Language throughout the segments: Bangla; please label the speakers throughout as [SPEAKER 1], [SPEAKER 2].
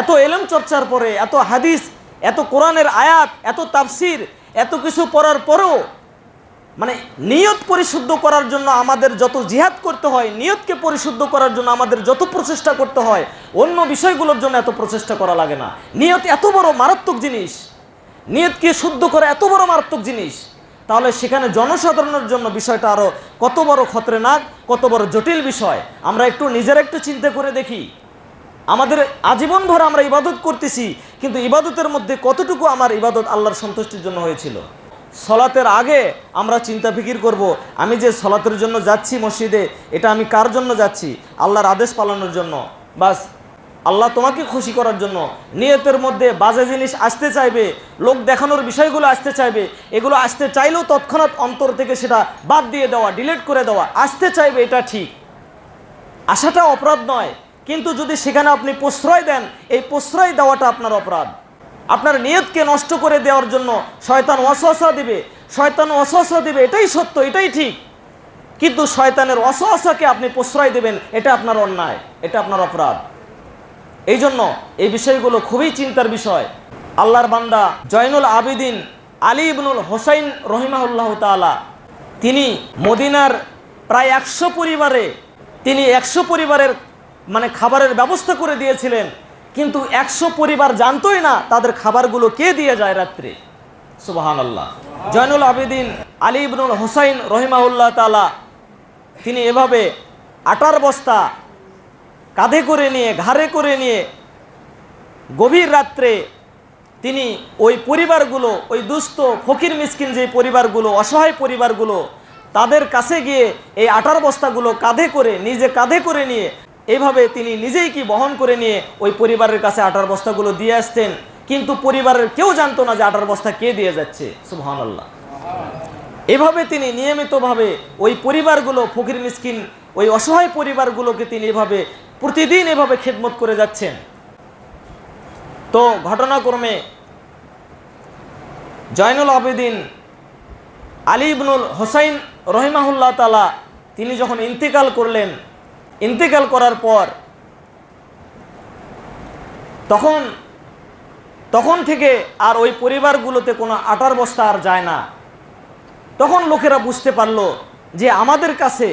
[SPEAKER 1] এত এলম চর্চার পরে, এত হাদিস, এত কোরআনের আয়াত, এত তাফসির, এত কিছু পড়ার পরেও মানে নিয়ত পরিশুদ্ধ করার জন্য আমাদের যত জিহাদ করতে হয়, নিয়তকে পরিশুদ্ধ করার জন্য আমাদের যত প্রচেষ্টা করতে হয়, অন্য বিষয়গুলোর জন্য এত প্রচেষ্টা করা লাগে না। নিয়ত এত বড় মারাত্মক জিনিস, নিয়তকে শুদ্ধ করা এত বড় মারাত্মক জিনিস, তাহলে সেখানে জনসাধারণের জন্য বিষয়টা আরও কত বড় খতরনাক, কত বড় জটিল বিষয়। আমরা একটু নিজেরা একটু চিন্তা করে দেখি, আমাদের আজীবন ভর আমরা ইবাদত করতেছি, কিন্তু ইবাদতের মধ্যে কতটুকু আমার ইবাদত আল্লাহর সন্তুষ্টির জন্য হয়েছিল। সলাতের আগে আমরা চিন্তা ফিকির করব, আমি যে সলাতের জন্য যাচ্ছি মসজিদে, এটা আমি কার জন্য যাচ্ছি? আল্লাহর আদেশ পালনের জন্য, বাস আল্লাহ তোমাকে খুশি করার জন্য। নিয়তের মধ্যে বাজে জিনিস আসতে চাইবে, লোক দেখানোর বিষয়গুলো আসতে চাইবে, এগুলো আসতে চাইলেও তৎক্ষণাৎ অন্তর থেকে সেটা বাদ দিয়ে দেওয়া, ডিলিট করে দেওয়া। আসতে চাইবে, এটা ঠিক, আশাটা অপরাধ নয়, কিন্তু যদি সেখানে আপনি প্রশ্রয় দেন, এই প্রশ্রয় দেওয়াটা আপনার অপরাধ। আপনার নিয়তকে নষ্ট করে দেওয়ার জন্য শয়তান ওয়াসওয়াসা দিবে, শয়তান ওয়াসওয়াসা দিবে, এটাই সত্য, এটাই ঠিক, কিন্তু শয়তানের ওয়াসওয়াসাকে আপনি প্রশ্রয় দেবেন, এটা আপনার অন্যায়, এটা আপনার অপরাধ। এই জন্য এই বিষয়গুলো খুবই চিন্তার বিষয়। আল্লাহর বান্দা জয়নুল আবিদিন আলী ইবনুল হোসাইন রহিমাহুল্লাহ তাআলা, তিনি মদিনার প্রায় 100 পরিবারে তিনি 100 পরিবারের মানে খাবারের ব্যবস্থা করে দিয়েছিলেন, কিন্তু 100 পরিবার জানতোই না তাদের খাবারগুলো কে দিয়ে যায় রাত্রে। সুবহানাল্লাহ। জয়নুল আবিদিন আলী ইবনুল হোসাইন রহিমাহুল্লাহ তাআলা, তিনি এভাবে আটার বস্তা কাঁধে করে নিয়ে, ঘাড়ে করে নিয়ে গভীর রাত্রে তিনি ওই পরিবারগুলো, ওই দুস্থ ফকির মিসকিন যে পরিবারগুলো, অসহায় পরিবারগুলো, তাদের কাছে গিয়ে এই আটার বস্তাগুলো কাঁধে করে, নিজে কাঁধে করে নিয়ে, এইভাবে তিনি নিজেই কি বহন করে নিয়ে ওই পরিবারের কাছে আটার বস্তাগুলো দিয়ে আসতেন, কিন্তু পরিবারের কেউ জানতো না যে আটার বস্তা কে দিয়ে যাচ্ছে। সুবহানাল্লাহ। এভাবে তিনি নিয়মিতভাবে ওই পরিবারগুলো, ফকির মিসকিন, ওই অসহায় পরিবারগুলোকে তিনি এভাবে প্রতিদিন এভাবে খেদমত করে যাচ্ছেন। তো ঘটনাক্রমে জয়নুল আবেদিন আলী ইবনুল হোসাইন রহিমাহুল্লাহ তাআলা তিনি যখন ইন্তেকাল করলেন, ইন্তেকাল করার পর তখন থেকে আর ওই পরিবারগুলোতে কোনো আটার বস্তা আর যায় না। তখন লোকেরা বুঝতে পারলো যে আমাদের কাছে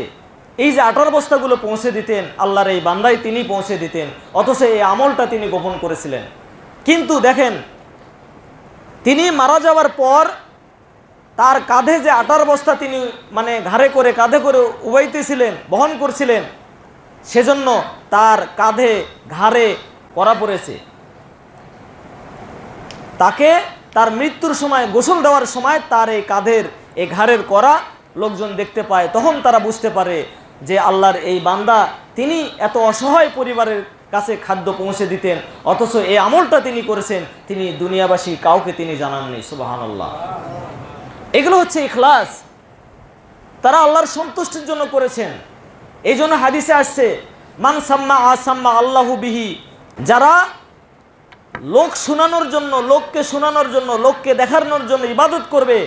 [SPEAKER 1] এই যে আটার বস্তাগুলো পৌঁছে দিতেন আল্লাহর এই বান্দাই তিনি পৌঁছে দিতেন, অথচ এই আমলটা তিনি গোপন করেছিলেন। কিন্তু দেখেন, তিনি মারা যাওয়ার পর তার কাঁধে যে আটার বস্তা তিনি মানে ঘাড়ে করে, কাঁধে করে উবাইতেছিলেন, বহন করছিলেন, সেজন্য তার কাঁধে ঘাড়ে করা পড়েছে। তাকে তার মৃত্যুর সময়, গোসল দেওয়ার সময় তার এই কাঁধের, এই ঘাড়ের করা লোকজন দেখতে পায়। তখন তারা বুঝতে পারে যে আল্লাহর এই বান্দা তিনি এত অসহায় পরিবারের কাছে খাদ্য পৌঁছে দিতেন, অথচ এই আমলটা তিনি করেছেন, তিনি দুনিয়াবাসী কাউকে তিনি জানাননি। সুবহানাল্লাহ। এগুলো হচ্ছে ইখলাস, তারা আল্লাহর সন্তুষ্টির জন্য করেছেন। এই জন্য হাদিসে আসছে, মান সাম্মা আসাম্মা আল্লাহু বিহি, যারা লোক শোনানোর জন্য, লোককে শোনানোর জন্য, লোককে দেখানোর জন্য ইবাদত করবে,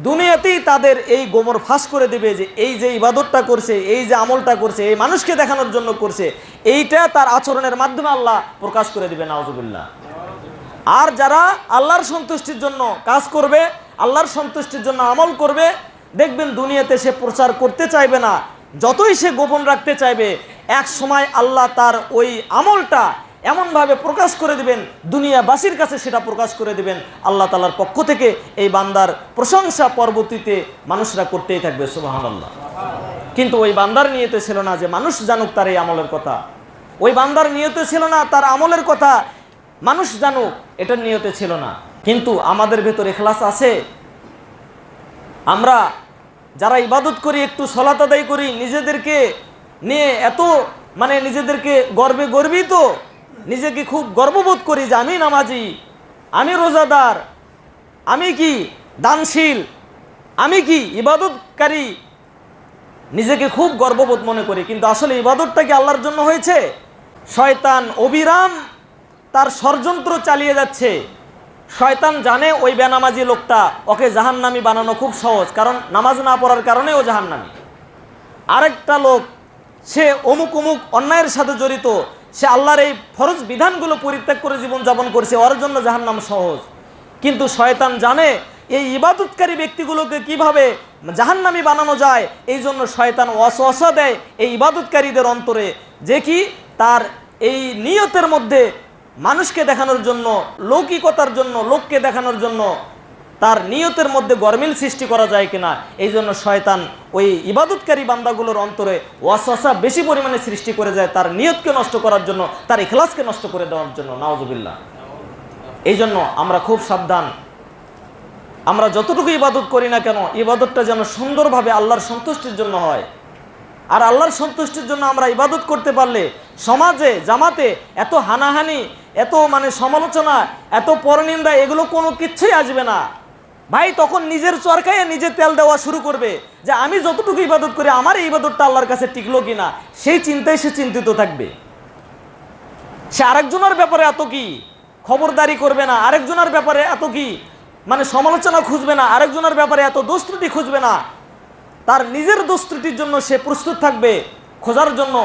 [SPEAKER 1] দুনিয়াতেই তাদের এই গোমর ফাঁস করে দেবে যে এই যে ইবাদতটা করছে, এই যে আমলটা করছে, এই মানুষকে দেখানোর জন্য করছে, এইটা তার আচরণের মাধ্যমে আল্লাহ প্রকাশ করে দিবে। নাউজুবিল্লাহ। আর যারা আল্লাহর সন্তুষ্টির জন্য কাজ করবে, আল্লাহর সন্তুষ্টির জন্য আমল করবে, দেখবেন দুনিয়াতে সে প্রচার করতে চাইবে না, যতই সে গোপন রাখতে চাইবে, এক সময় আল্লাহ তার ওই আমলটা এমনভাবে প্রকাশ করে দিবেন, দুনিয়াবাসীর কাছে সেটা প্রকাশ করে দিবেন। আল্লাহ তাআলার পক্ষ থেকে এই বান্দার প্রশংসা পরবর্তীতে মানুষরা করতেই থাকবে। সুবহানাল্লাহ। কিন্তু ওই বান্দার নিয়তে ছিল না যে মানুষ জানুক তার এই আমলের কথা, ওই বান্দার নিয়তে ছিল না তার আমলের কথা মানুষ জানুক, এটার নিয়তে ছিল না। কিন্তু আমাদের ভেতর ইখলাস আছে? আমরা যারা ইবাদত করি, একটু সালাত আদায় করি, নিজেদেরকে নিয়ে এত মানে নিজেদেরকে গর্বে গর্বিত, নিজেকে খুব গর্ববোধ করি যে আমি নামাজি, আমি রোজাদার, আমি কি দানশীল, আমি কি ইবাদতকারী, নিজেকে খুব গর্ববোধ মনে করি। কিন্তু আসলে ইবাদতটা কি আল্লাহর জন্য হয়েছে? শয়তান অবিরাম তার ষড়যন্ত্র চালিয়ে যাচ্ছে। শয়তান জানে ওই বেনামাজি লোকটা, ওকে জাহান্নামী বানানো খুব সহজ, কারণ নামাজ না পড়ার কারণে ও জাহান্নামী। আরেকটা লোক, সে অমুক অমুক অন্যায়ের সাথে জড়িত, সে আল্লাহর এই ফরজ বিধানগুলো পরিত্যাগ করে জীবনযাপন করছে, ওর জন্য জাহান্নাম সহজ। কিন্তু শয়তান জানে এই ইবাদতকারী ব্যক্তিগুলোকে কিভাবে জাহান্নামী বানানো যায়, এই জন্য শয়তান ওয়াসওয়াসা দেয় এই ইবাদতকারীদের অন্তরে, যে কি তার এই নিয়তের মধ্যে মানুষকে দেখানোর জন্য, লৌকিকতার জন্য, লোককে দেখানোর জন্য তার নিয়তের মধ্যে গরমিল সৃষ্টি করা যায় কিনা, এই জন্য শয়তান ওই ইবাদতকারী বান্দাগুলোর অন্তরে ওয়াসওয়াসা বেশি পরিমাণে সৃষ্টি করে যায়, তার নিয়তকে নষ্ট করার জন্য, তার ইখলাসকে নষ্ট করে দেওয়ার জন্য। নাউজুবিল্লাহ। এই জন্য আমরা খুব সাবধান, আমরা যতটুকু ইবাদত করি না কেন ইবাদতটা যেন সুন্দরভাবে আল্লাহর সন্তুষ্টির জন্য হয়। আর আল্লাহর সন্তুষ্টির জন্য আমরা ইবাদত করতে পারলে সমাজে জামাতে এত হানাহানি, এত সমালোচনা, এত পরনিন্দা, এগুলো কোনো কিচ্ছুই আসবে না ভাই। তখন নিজের চরকায় নিজে তেল দেওয়া শুরু করবে যে আমি যতটুকু ইবাদত করি আমার এই ইবাদতটা আল্লাহর কাছে টিকলো কিনা, সেই চিন্তায় সে চিন্তিত থাকবে। সে আরেকজনের ব্যাপারে এত কি খবরদারি করবে না, আরেকজনের ব্যাপারে এত কি সমালোচনা খুঁজবে না, আরেকজনের ব্যাপারে এত দোষ ত্রুটি খুঁজবে না। তার নিজের দোষ ত্রুটির জন্য সে প্রস্তুত থাকবে খোঁজার জন্য,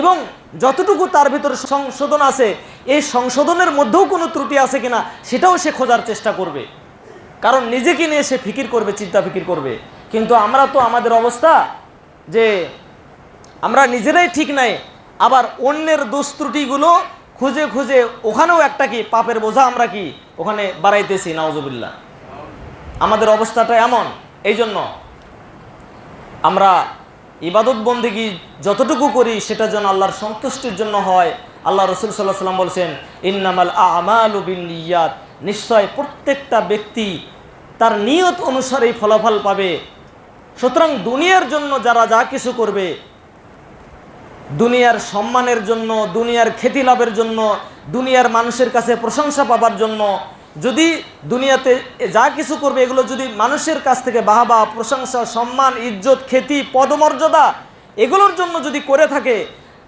[SPEAKER 1] এবং যতটুকু তার ভিতরে সংশোধন আছে এই সংশোধনের মধ্যেও কোনো ত্রুটি আছে কিনা সেটাও সে খোঁজার চেষ্টা করবে, কারণ নিজেকে নিয়ে সে ফিকির করবে, চিন্তা ফিকির করবে। কিন্তু আমরা তো আমাদের অবস্থা যে আমরা নিজেরাই ঠিক নাই, আবার অন্যের দোষ ত্রুটিগুলো খুঁজে খুঁজে ওখানেও একটা কি পাপের বোঝা আমরা কি ওখানে বাড়াইতেছি। নাউজুবিল্লাহ। আমাদের অবস্থাটা এমন। এই জন্য আমরা ইবাদত বন্দেগী যতটুকু করি সেটা যেন আল্লাহর সন্তুষ্টির জন্য হয়। আল্লাহ রসুল সাল্লাল্লাহু আলাইহি ওয়াসাল্লাম বলছেন, ইন্নামাল আমালু বিন্নিয়াত, নিশ্চয় প্রত্যেকটা ব্যক্তি তার নিয়ত অনুসারেই ফলাফল পাবে। সুতরাং দুনিয়ার জন্য যারা যা কিছু করবে, দুনিয়ার সম্মানের জন্য, দুনিয়ার খ্যাতি লাভের জন্য, দুনিয়ার মানুষের কাছে প্রশংসা পাবার জন্য, যদি দুনিয়াতে যা কিছু করবে এগুলো যদি মানুষের কাছ থেকে বাহবা, প্রশংসা, সম্মান, ইজ্জত, খ্যাতি, পদমর্যাদা এগুলোর জন্য যদি করে থাকে,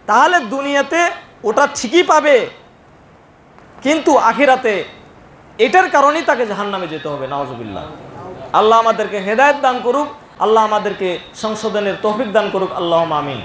[SPEAKER 1] তাহলে দুনিয়াতে ওটা ঠিকই পাবে, কিন্তু আখিরাতে এটার কারণেই তাকে জাহান্নামে যেতে হবে। নাউজুবিল্লাহ। আল্লাহ আমাদেরকে হেদায়েত দান করুক, আল্লাহ আমাদেরকে সংশোধনের তৌফিক দান করুক। আল্লাহুম্মা আমিন।